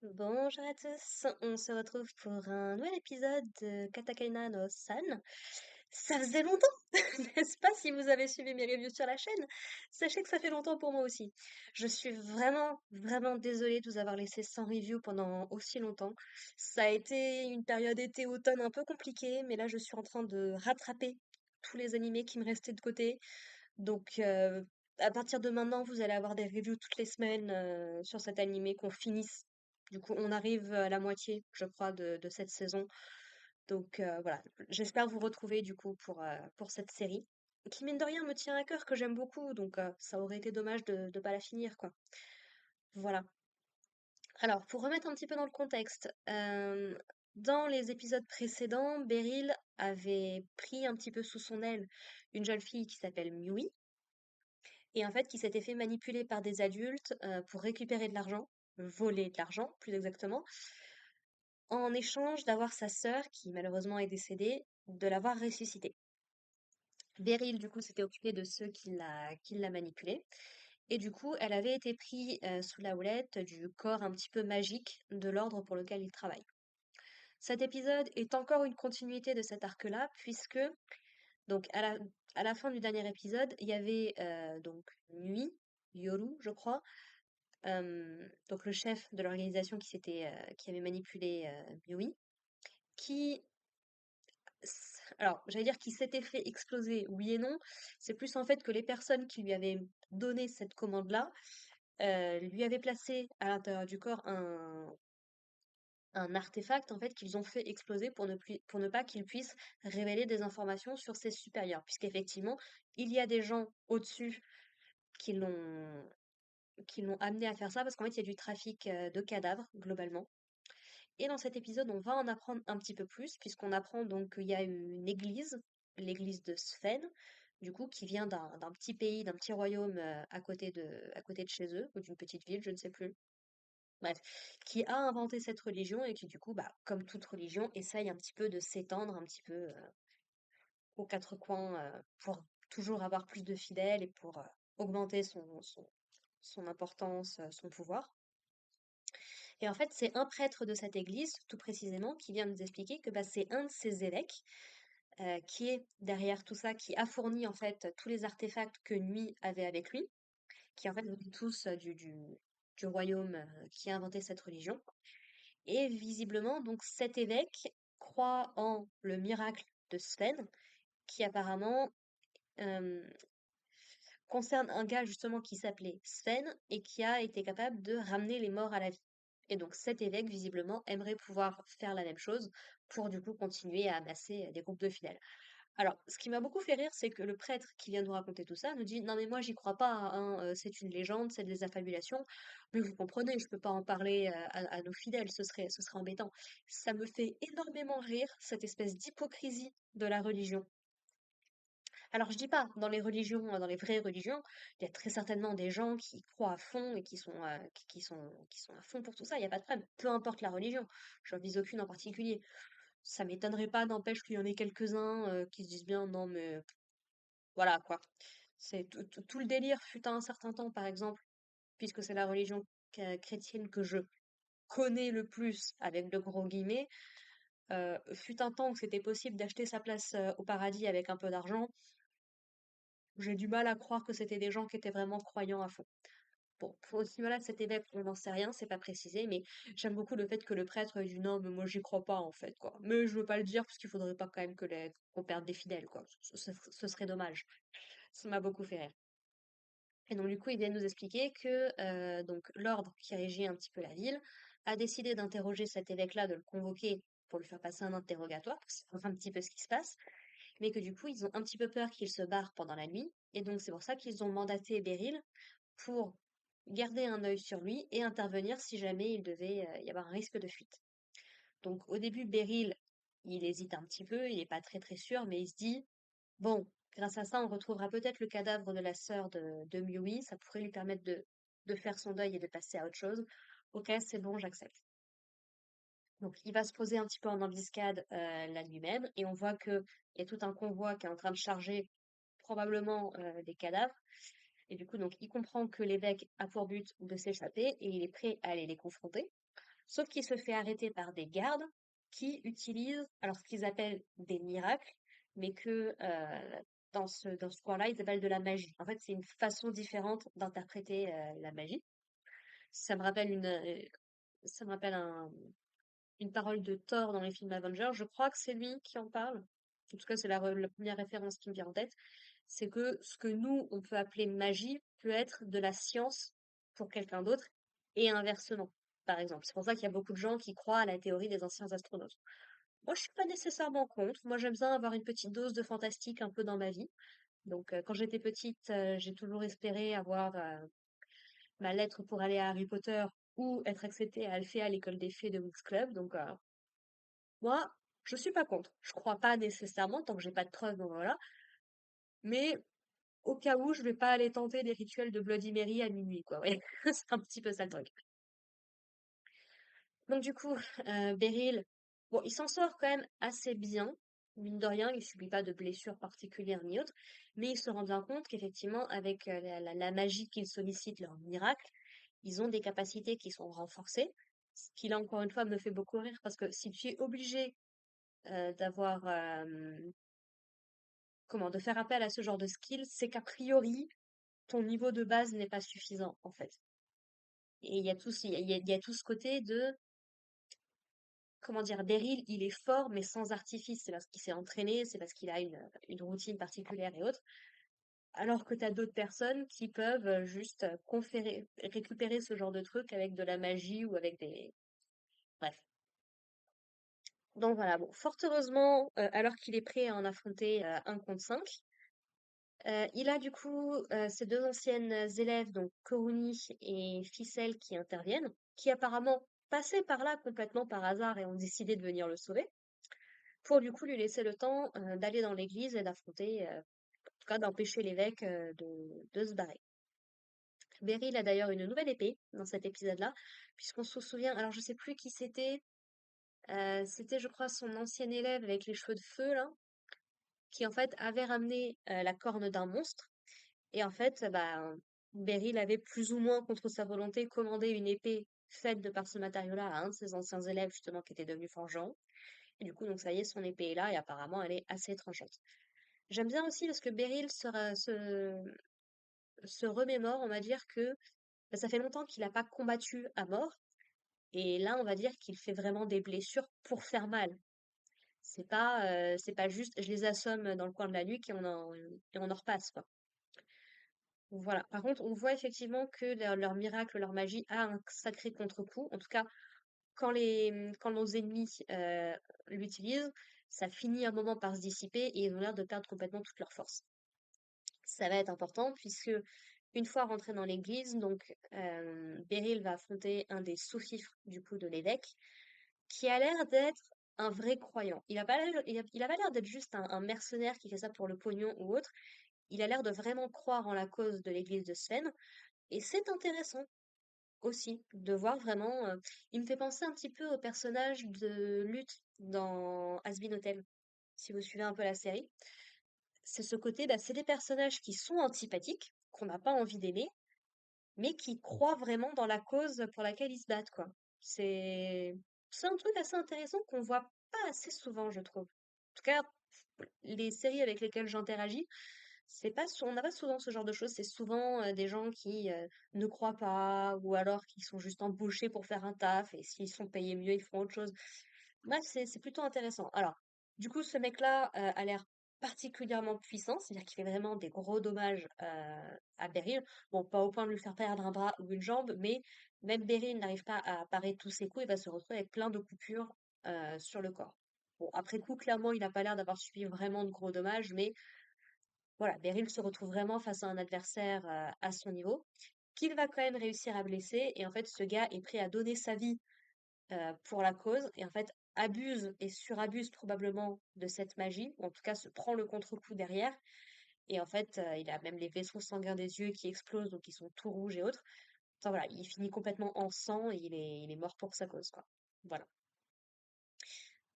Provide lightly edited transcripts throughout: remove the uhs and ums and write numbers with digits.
Bonjour à tous, on se retrouve pour un nouvel épisode de Katakana no San. Ça faisait longtemps, n'est-ce pas? Si vous avez suivi mes reviews sur la chaîne, sachez que ça fait longtemps pour moi aussi. Je suis vraiment désolée de vous avoir laissé sans review pendant aussi longtemps. Ça a été une période été-automne un peu compliquée, mais là je suis en train de rattraper tous les animés qui me restaient de côté. Donc, à partir de maintenant, vous allez avoir des reviews toutes les semaines sur cet animé qu'on finisse. Du coup, on arrive à la moitié, je crois, de cette saison. Donc voilà, j'espère vous retrouver du coup pour cette série, qui mine de rien me tient à cœur, que j'aime beaucoup, donc ça aurait été dommage de ne pas la finir, quoi. Voilà. Alors, pour remettre un petit peu dans le contexte, dans les épisodes précédents, Beryl avait pris un petit peu sous son aile une jeune fille qui s'appelle Miui, et en fait qui s'était fait manipuler par des adultes pour récupérer de l'argent, voler de l'argent plus exactement, en échange d'avoir sa sœur, qui malheureusement est décédée, de l'avoir ressuscitée. Beryl, du coup, s'était occupée de ceux qui l'a manipulée. Et du coup, elle avait été prise sous la houlette du corps un petit peu magique de l'ordre pour lequel il travaille. Cet épisode est encore une continuité de cet arc-là, puisque donc à la fin du dernier épisode, il y avait donc Nuit, Yoru, je crois, donc le chef de l'organisation qui avait manipulé Yui, qui, alors j'allais dire qu'il s'était fait exploser, oui et non. C'est plus en fait que les personnes qui lui avaient donné cette commande-là lui avaient placé à l'intérieur du corps un artefact en fait qu'ils ont fait exploser pour ne pas qu'il puisse révéler des informations sur ses supérieurs, puisqu'effectivement il y a des gens au-dessus qui l'ont amené à faire ça parce qu'en fait il y a du trafic de cadavres globalement. Et dans cet épisode, on va en apprendre un petit peu plus, puisqu'on apprend donc qu'il y a une église, l'église de Sven, du coup, qui vient d'un petit pays, d'un petit royaume à côté de chez eux, ou d'une petite ville, je ne sais plus. Bref, qui a inventé cette religion et qui, du coup, bah, comme toute religion, essaye un petit peu de s'étendre un petit peu aux quatre coins pour toujours avoir plus de fidèles et pour augmenter son importance, son pouvoir. Et en fait, c'est un prêtre de cette église, tout précisément, qui vient nous expliquer que bah, c'est un de ses évêques qui est derrière tout ça, qui a fourni en fait tous les artefacts que Nuit avait avec lui, qui en fait venaient tous du royaume qui a inventé cette religion. Et visiblement, donc cet évêque croit en le miracle de Sven, qui apparemment euh, concerne un gars justement qui s'appelait Sven et qui a été capable de ramener les morts à la vie. Et donc cet évêque, visiblement, aimerait pouvoir faire la même chose pour du coup continuer à amasser des groupes de fidèles. Alors, ce qui m'a beaucoup fait rire, c'est que le prêtre qui vient nous raconter tout ça nous dit: «Non mais moi j'y crois pas, hein, c'est une légende, c'est des affabulations, mais vous comprenez, je peux pas en parler à nos fidèles, ce serait embêtant». Ça me fait énormément rire, cette espèce d'hypocrisie de la religion. Alors je dis pas, dans les religions, dans les vraies religions, il y a très certainement des gens qui croient à fond et qui sont à fond pour tout ça, il y a pas de problème, peu importe la religion, j'en vise aucune en particulier. Ça m'étonnerait pas, n'empêche qu'il y en ait quelques-uns qui se disent bien: «Non mais voilà quoi». C'est tout le délire fut à un certain temps, par exemple, puisque c'est la religion chrétienne que je connais le plus, avec de gros guillemets, fut un temps où c'était possible d'acheter sa place au paradis avec un peu d'argent. J'ai du mal à croire que c'était des gens qui étaient vraiment croyants à fond. Bon, pour ce niveau-là de cet évêque, on n'en sait rien, c'est pas précisé, mais j'aime beaucoup le fait que le prêtre ait dit non, mais moi j'y crois pas en fait, quoi. Mais je veux pas le dire parce qu'il faudrait pas quand même qu'on perde des fidèles, quoi. Ce serait dommage. Ça m'a beaucoup fait rire. Et donc du coup, il vient nous expliquer que donc l'ordre qui régit un petit peu la ville a décidé d'interroger cet évêque-là, de le convoquer pour lui faire passer un interrogatoire, pour savoir un petit peu ce qui se passe, mais que du coup, ils ont un petit peu peur qu'il se barre pendant la nuit, et donc c'est pour ça qu'ils ont mandaté Beryl pour garder un œil sur lui et intervenir si jamais il devait y avoir un risque de fuite. Donc au début, Beryl, il hésite un petit peu, il n'est pas très très sûr, mais il se dit, bon, grâce à ça, on retrouvera peut-être le cadavre de la sœur de Miui, ça pourrait lui permettre de faire son deuil et de passer à autre chose. Ok, c'est bon, j'accepte. Donc il va se poser un petit peu en embuscade la nuit même, et on voit qu'il y a tout un convoi qui est en train de charger probablement des cadavres. Et du coup, donc, il comprend que l'évêque a pour but de s'échapper et il est prêt à aller les confronter. Sauf qu'il se fait arrêter par des gardes qui utilisent alors ce qu'ils appellent des miracles, mais que dans ce coin-là, ils appellent de la magie. En fait, c'est une façon différente d'interpréter la magie. Ça me rappelle ça me rappelle une parole de Thor dans les films Avengers. Je crois que c'est lui qui en parle. En tout cas, c'est la première référence qui me vient en tête. C'est que ce que nous, on peut appeler magie peut être de la science pour quelqu'un d'autre et inversement, par exemple. C'est pour ça qu'il y a beaucoup de gens qui croient à la théorie des anciens astronautes. Moi, je suis pas nécessairement contre. Moi, j'aime bien avoir une petite dose de fantastique un peu dans ma vie. Donc, quand j'étais petite, j'ai toujours espéré avoir ma lettre pour aller à Harry Potter ou être acceptée à Alphée à l'école des fées de Winx Club. Donc, moi, je suis pas contre. Je crois pas nécessairement, tant que j'ai pas de preuves, donc voilà. Mais au cas où, je vais pas aller tenter des rituels de Bloody Mary à minuit, quoi. Ouais, c'est un petit peu ça le truc. Donc du coup, Beryl, bon, il s'en sort quand même assez bien. Mine de rien, il subit pas de blessures particulières ni autres, mais il se rend bien compte qu'effectivement, avec la magie qu'ils sollicitent, leur miracle, ils ont des capacités qui sont renforcées. Ce qui là encore une fois me fait beaucoup rire parce que si tu es obligé d'avoir de faire appel à ce genre de skill, c'est qu'a priori, ton niveau de base n'est pas suffisant, en fait. Et il y a tout, il y a tout ce côté de, comment dire, Beryl, il est fort, mais sans artifice. C'est parce qu'il s'est entraîné, c'est parce qu'il a une routine particulière et autres. Alors que t'as d'autres personnes qui peuvent juste récupérer ce genre de truc avec de la magie ou avec des... Bref. Donc voilà, bon, fort heureusement, alors qu'il est prêt à en affronter un contre 5, il a du coup ses deux anciennes élèves, donc Koruni et Ficelle, qui interviennent, qui apparemment passaient par là complètement par hasard et ont décidé de venir le sauver, pour du coup lui laisser le temps d'aller dans l'église et d'affronter, en tout cas d'empêcher l'évêque de se barrer. Beryl a d'ailleurs une nouvelle épée dans cet épisode-là, puisqu'on se souvient, alors je sais plus qui c'était, c'était je crois son ancien élève avec les cheveux de feu là, qui en fait avait ramené la corne d'un monstre. Et en fait, bah, Beryl avait plus ou moins contre sa volonté commandé une épée faite de par ce matériau-là à un de ses anciens élèves, justement, qui était devenu forgeron. Et du coup, donc ça y est, son épée est là, et apparemment, elle est assez tranchante. J'aime bien aussi parce que Beryl se remémore, on va dire que bah, ça fait longtemps qu'il n'a pas combattu à mort, et là, on va dire qu'il fait vraiment des blessures pour faire mal. C'est pas juste, je les assomme dans le coin de la nuque et on en repasse, quoi. Voilà. Par contre, on voit effectivement que leur miracle, leur magie a un sacré contre-coup. En tout cas, quand nos ennemis l'utilisent, ça finit un moment par se dissiper et ils ont l'air de perdre complètement toute leur force. Ça va être important puisque une fois rentré dans l'église, donc Beryl va affronter un des sous-fifres du coup de l'évêque, qui a l'air d'être un vrai croyant. Il a pas l'air d'être juste un mercenaire qui fait ça pour le pognon ou autre. Il a l'air de vraiment croire en la cause de l'église de Sven. Et c'est intéressant aussi de voir vraiment. Il me fait penser un petit peu au personnage de Lutte dans Has-Been Hotel, si vous suivez un peu la série. C'est ce côté, bah, c'est des personnages qui sont antipathiques, qu'on n'a pas envie d'aimer, mais qui croient vraiment dans la cause pour laquelle ils se battent, quoi. C'est, c'est un truc assez intéressant qu'on voit pas assez souvent, je trouve. En tout cas, les séries avec lesquelles j'interagis, on n'a pas souvent ce genre de choses. C'est souvent des gens qui ne croient pas ou alors qui sont juste embauchés pour faire un taf et s'ils sont payés mieux, ils font autre chose. Bref, c'est plutôt intéressant. Alors, du coup, ce mec-là a l'air particulièrement puissant, c'est-à-dire qu'il fait vraiment des gros dommages à Beryl. Bon, pas au point de lui faire perdre un bras ou une jambe, mais même Beryl n'arrive pas à parer tous ses coups et va se retrouver avec plein de coupures sur le corps. Bon, après coup, clairement, il n'a pas l'air d'avoir subi vraiment de gros dommages, mais voilà, Beryl se retrouve vraiment face à un adversaire à son niveau, qu'il va quand même réussir à blesser, et en fait, ce gars est prêt à donner sa vie pour la cause, et en fait, abuse et surabuse probablement de cette magie, ou en tout cas se prend le contre-coup derrière, et en fait, il a même les vaisseaux sanguins des yeux qui explosent, donc ils sont tout rouges et autres. Enfin voilà, il finit complètement en sang, et il est mort pour sa cause, quoi. Voilà.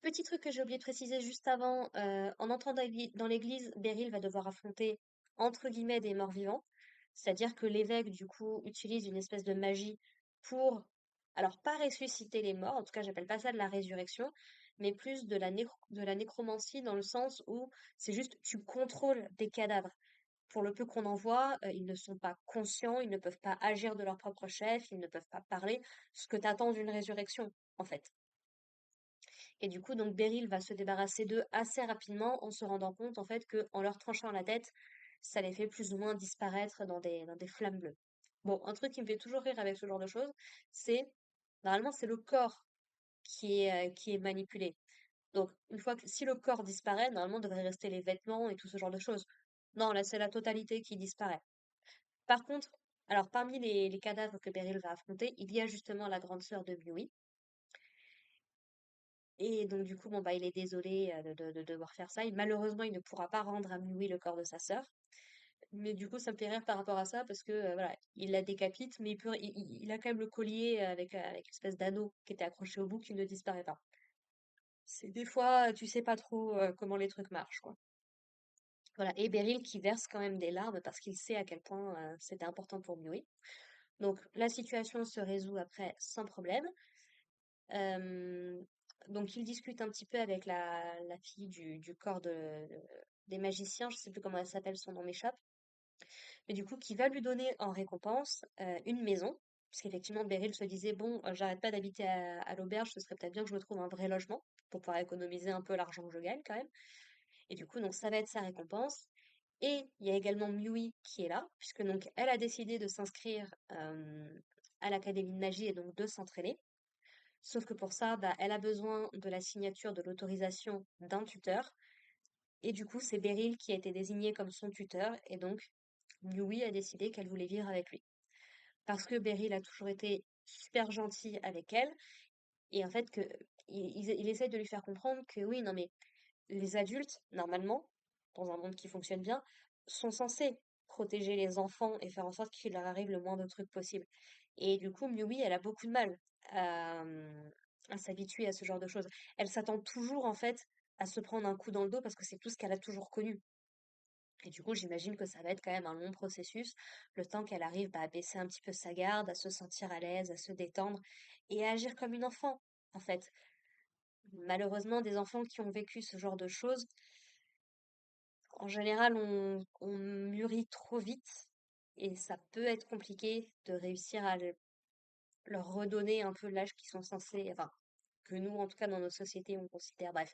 Petit truc que j'ai oublié de préciser juste avant, en entrant dans l'église, Beryl va devoir affronter, entre guillemets, des morts-vivants. C'est-à-dire que l'évêque, du coup, utilise une espèce de magie pour Alors pas ressusciter les morts, en tout cas j'appelle pas ça de la résurrection, mais plus de la nécromancie dans le sens où c'est juste tu contrôles des cadavres. Pour le peu qu'on en voit, ils ne sont pas conscients, ils ne peuvent pas agir de leur propre chef, ils ne peuvent pas parler, ce que t'attends d'une résurrection, en fait. Et du coup, donc Beryl va se débarrasser d'eux assez rapidement en se rendant compte, en fait, que en leur tranchant la tête, ça les fait plus ou moins disparaître dans des flammes bleues. Bon, un truc qui me fait toujours rire avec ce genre de choses, c'est, normalement, c'est le corps qui est manipulé. Donc, une fois que, si le corps disparaît, normalement, devrait rester les vêtements et tout ce genre de choses. Non, là, c'est la totalité qui disparaît. Par contre, alors parmi les cadavres que Beryl va affronter, il y a justement la grande sœur de Mui. Et donc du coup, bon bah il est désolé de devoir faire ça. Et malheureusement, il ne pourra pas rendre à Mui le corps de sa sœur. Mais du coup, ça me fait rire par rapport à ça parce que voilà, il la décapite, mais il a quand même le collier avec l'espèce d'anneau qui était accroché au bout qui ne disparaît pas. C'est des fois, tu sais pas trop comment les trucs marchent, quoi. Voilà. Et Beryl qui verse quand même des larmes parce qu'il sait à quel point c'était important pour Mui. Donc la situation se résout après sans problème. Euh, donc il discute un petit peu avec la fille du corps des magiciens, je sais plus comment elle s'appelle, son nom m'échappe, mais du coup qui va lui donner en récompense une maison, puisqu'effectivement Beryl se disait bon, j'arrête pas d'habiter à l'auberge, ce serait peut-être bien que je me trouve un vrai logement pour pouvoir économiser un peu l'argent que je gagne quand même. Et du coup donc ça va être sa récompense. Et il y a également Mui qui est là, puisque donc elle a décidé de s'inscrire à l'académie de magie et donc de s'entraîner. Sauf que pour ça, bah, elle a besoin de la signature de l'autorisation d'un tuteur. Et du coup, c'est Beryl qui a été désigné comme son tuteur. Et donc, Yui a décidé qu'elle voulait vivre avec lui. Parce que Beryl a toujours été super gentil avec elle. Et en fait, il essaie de lui faire comprendre que oui, non mais les adultes, normalement, dans un monde qui fonctionne bien, sont censés protéger les enfants et faire en sorte qu'il leur arrive le moins de trucs possible. Et du coup, Miui, elle a beaucoup de mal à s'habituer à ce genre de choses. Elle s'attend toujours, en fait, à se prendre un coup dans le dos parce que c'est tout ce qu'elle a toujours connu. Et du coup, j'imagine que ça va être quand même un long processus, le temps qu'elle arrive bah, à baisser un petit peu sa garde, à se sentir à l'aise, à se détendre et à agir comme une enfant, en fait. Malheureusement, des enfants qui ont vécu ce genre de choses, en général, on mûrit trop vite et ça peut être compliqué de réussir à leur redonner un peu l'âge qu'ils sont censés, enfin, que nous, en tout cas, dans notre société, on considère. Bref,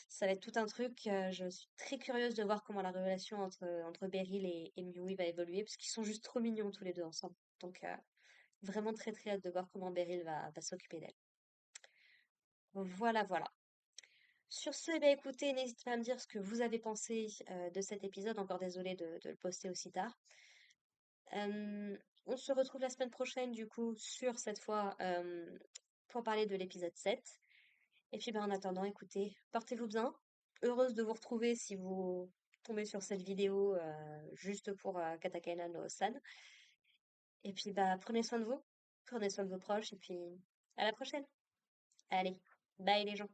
ça va être tout un truc. Je suis très curieuse de voir comment la relation entre Beryl et Mui va évoluer, parce qu'ils sont juste trop mignons tous les deux ensemble. Donc, vraiment très très hâte de voir comment Beryl va s'occuper d'elle. Voilà, voilà. Sur ce, eh bien, écoutez, n'hésitez pas à me dire ce que vous avez pensé de cet épisode. Encore désolée de le poster aussi tard. On se retrouve la semaine prochaine, du coup, sur cette fois pour parler de l'épisode 7. Et puis, ben, en attendant, écoutez, portez-vous bien. Heureuse de vous retrouver si vous tombez sur cette vidéo juste pour Katakana no San. Et puis, bah, prenez soin de vous, prenez soin de vos proches, et puis à la prochaine. Allez, bye les gens.